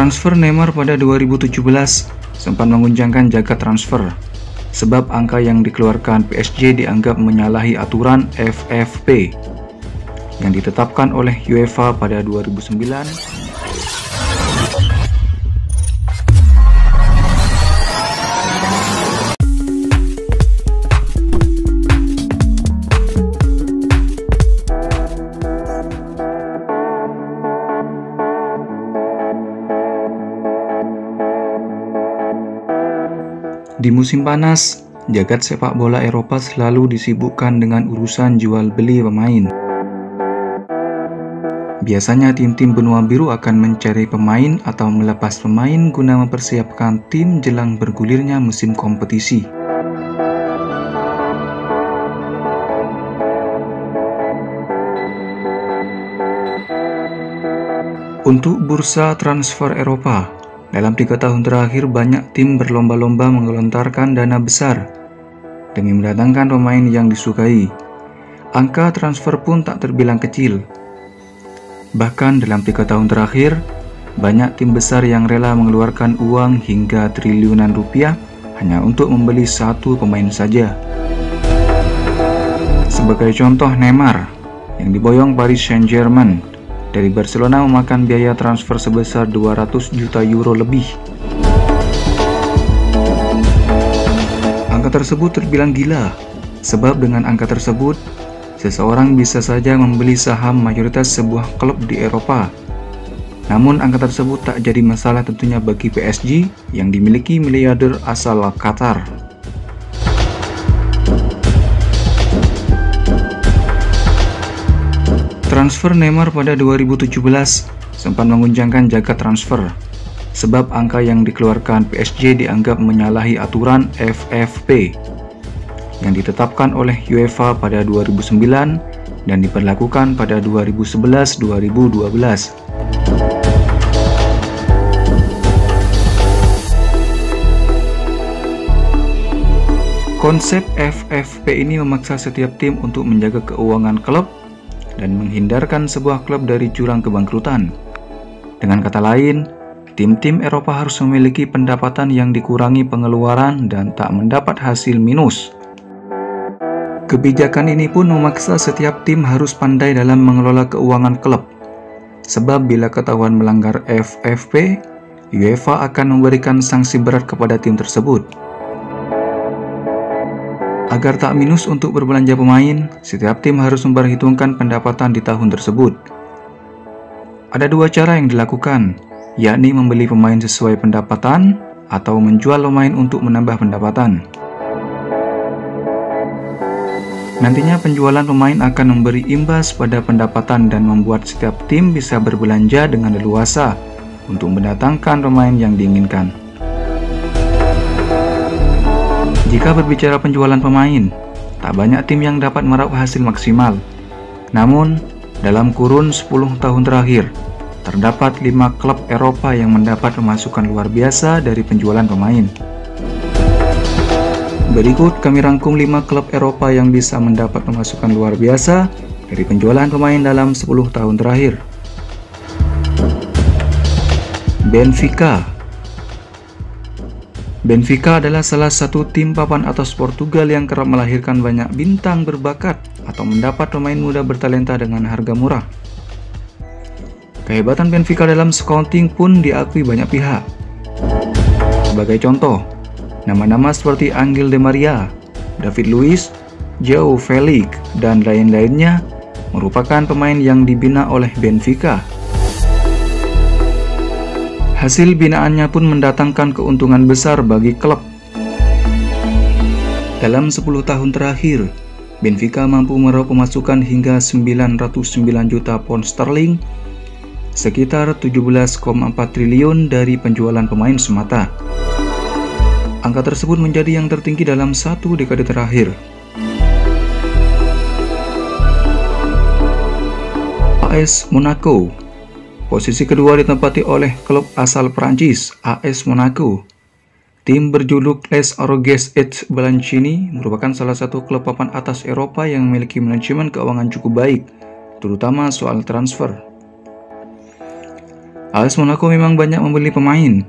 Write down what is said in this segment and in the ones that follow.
Transfer Neymar pada 2017 sempat mengguncangkan jagat transfer, sebab angka yang dikeluarkan PSG dianggap menyalahi aturan FFP yang ditetapkan oleh UEFA pada 2009. Di musim panas, jagat sepak bola Eropa selalu disibukkan dengan urusan jual beli pemain. Biasanya tim-tim benua biru akan mencari pemain atau melepas pemain guna mempersiapkan tim jelang bergulirnya musim kompetisi. Untuk bursa transfer Eropa, dalam 3 tahun terakhir banyak tim berlomba-lomba menggelontorkan dana besar demi mendatangkan pemain yang disukai. Angka transfer pun tak terbilang kecil. Bahkan dalam 3 tahun terakhir, banyak tim besar yang rela mengeluarkan uang hingga triliunan rupiah hanya untuk membeli satu pemain saja. Sebagai contoh, Neymar yang diboyong Paris Saint-Germain dari Barcelona memakan biaya transfer sebesar 200 juta euro lebih. Angka tersebut terbilang gila, sebab dengan angka tersebut, seseorang bisa saja membeli saham mayoritas sebuah klub di Eropa. Namun angka tersebut tak jadi masalah tentunya bagi PSG yang dimiliki miliarder asal Qatar. Transfer Neymar pada 2017 sempat mengguncangkan jagat transfer, sebab angka yang dikeluarkan PSG dianggap menyalahi aturan FFP yang ditetapkan oleh UEFA pada 2009 dan diberlakukan pada 2011-2012. Konsep FFP ini memaksa setiap tim untuk menjaga keuangan klub dan menghindarkan sebuah klub dari jurang kebangkrutan. Dengan kata lain, tim-tim Eropa harus memiliki pendapatan yang dikurangi pengeluaran dan tak mendapat hasil minus. Kebijakan ini pun memaksa setiap tim harus pandai dalam mengelola keuangan klub, sebab bila ketahuan melanggar FFP, UEFA akan memberikan sanksi berat kepada tim tersebut. Agar tak minus untuk berbelanja pemain, setiap tim harus memperhitungkan pendapatan di tahun tersebut. Ada 2 cara yang dilakukan, yakni membeli pemain sesuai pendapatan atau menjual pemain untuk menambah pendapatan. Nantinya penjualan pemain akan memberi imbas pada pendapatan dan membuat setiap tim bisa berbelanja dengan leluasa untuk mendatangkan pemain yang diinginkan. Jika berbicara penjualan pemain, tak banyak tim yang dapat meraup hasil maksimal. Namun, dalam kurun 10 tahun terakhir, terdapat 5 klub Eropa yang mendapat pemasukan luar biasa dari penjualan pemain. Berikut kami rangkum 5 klub Eropa yang bisa mendapat pemasukan luar biasa dari penjualan pemain dalam 10 tahun terakhir. Benfica adalah salah satu tim papan atas Portugal yang kerap melahirkan banyak bintang berbakat atau mendapat pemain muda bertalenta dengan harga murah. Kehebatan Benfica dalam scouting pun diakui banyak pihak. Sebagai contoh, nama-nama seperti Angel Di Maria, David Luiz, João Felix, dan lain-lainnya merupakan pemain yang dibina oleh Benfica. Hasil binaannya pun mendatangkan keuntungan besar bagi klub. Dalam 10 tahun terakhir, Benfica mampu meraup pemasukan hingga 909 juta pound sterling, sekitar 17,4 triliun dari penjualan pemain semata. Angka tersebut menjadi yang tertinggi dalam 1 dekade terakhir. AS Monaco. Posisi kedua ditempati oleh klub asal Prancis, AS Monaco. Tim berjuluk Les Arouges et Blanchisseau merupakan salah satu klub papan atas Eropa yang memiliki manajemen keuangan cukup baik, terutama soal transfer. AS Monaco memang banyak membeli pemain,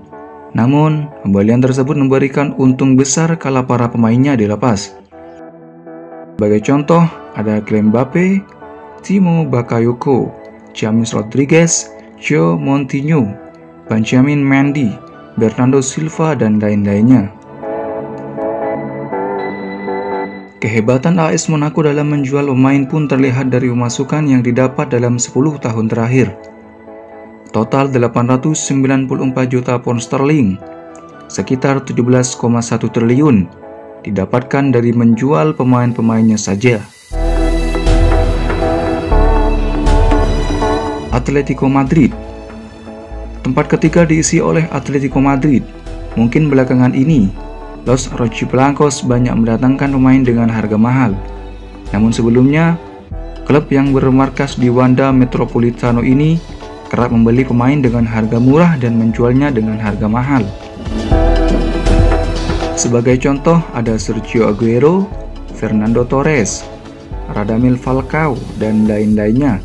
namun pembelian tersebut memberikan untung besar kala para pemainnya dilepas. Sebagai contoh, ada Kylian Mbappe, Timo Bakayoko, James Rodriguez, Joe Moutinho, Benjamin Mendy, Bernardo Silva, dan lain-lainnya. Kehebatan AS Monaco dalam menjual pemain pun terlihat dari pemasukan yang didapat dalam 10 tahun terakhir. Total 894 juta pound sterling, sekitar 17,1 triliun, didapatkan dari menjual pemain-pemainnya saja. Atletico Madrid. Tempat ketiga diisi oleh Atletico Madrid. Mungkin belakangan ini, Los Rojiblancos banyak mendatangkan pemain dengan harga mahal. Namun sebelumnya, klub yang bermarkas di Wanda Metropolitano ini kerap membeli pemain dengan harga murah dan menjualnya dengan harga mahal. Sebagai contoh ada Sergio Aguero, Fernando Torres, Radamel Falcao, dan lain-lainnya.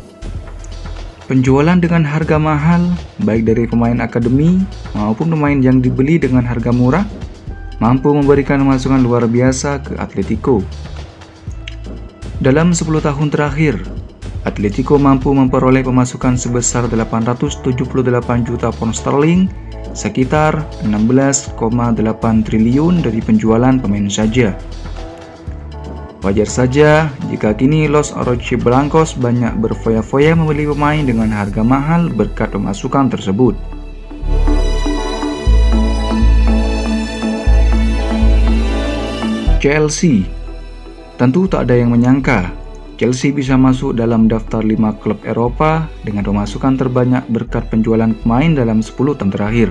Penjualan dengan harga mahal, baik dari pemain akademi maupun pemain yang dibeli dengan harga murah, mampu memberikan pemasukan luar biasa ke Atletico. Dalam 10 tahun terakhir, Atletico mampu memperoleh pemasukan sebesar 878 juta pound sterling, sekitar 16,8 triliun dari penjualan pemain saja. Wajar saja jika kini Los Rojiblancos banyak berfoya-foya membeli pemain dengan harga mahal berkat pemasukan tersebut. Chelsea. Tentu tak ada yang menyangka Chelsea bisa masuk dalam daftar 5 klub Eropa dengan pemasukan terbanyak berkat penjualan pemain dalam 10 tahun terakhir.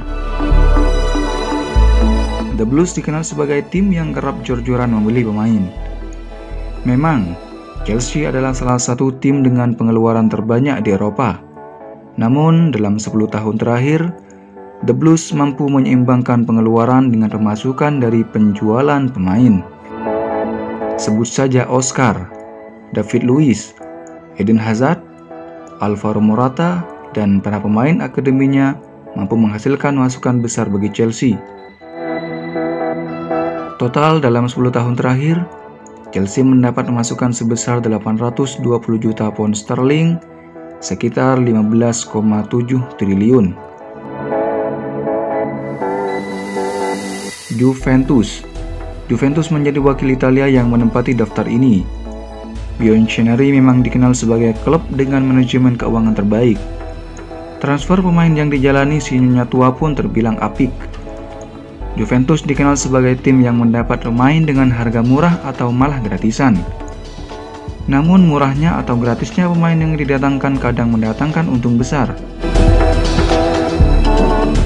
The Blues dikenal sebagai tim yang kerap jor-joran membeli pemain. Memang, Chelsea adalah salah satu tim dengan pengeluaran terbanyak di Eropa. Namun, dalam 10 tahun terakhir, The Blues mampu menyeimbangkan pengeluaran dengan pemasukan dari penjualan pemain. Sebut saja Oscar, David Luiz, Eden Hazard, Alvaro Morata, dan para pemain akademinya mampu menghasilkan masukan besar bagi Chelsea. Total dalam 10 tahun terakhir, Chelsea mendapat masukan sebesar 820 juta pound sterling, sekitar 15,7 triliun. Juventus menjadi wakil Italia yang menempati daftar ini. Bianconeri memang dikenal sebagai klub dengan manajemen keuangan terbaik. Transfer pemain yang dijalani si nyonya tua pun terbilang apik. Juventus dikenal sebagai tim yang mendapat pemain dengan harga murah atau malah gratisan. Namun murahnya atau gratisnya pemain yang didatangkan kadang mendatangkan untung besar.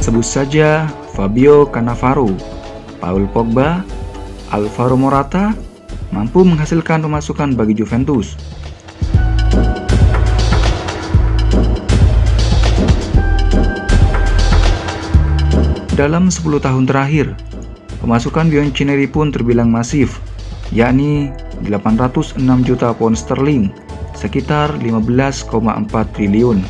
Sebut saja Fabio Cannavaro, Paul Pogba, Alvaro Morata mampu menghasilkan pemasukan bagi Juventus. Dalam 10 tahun terakhir, pemasukan Bianconeri pun terbilang masif, yakni 806 juta pound sterling, sekitar 15,4 triliun.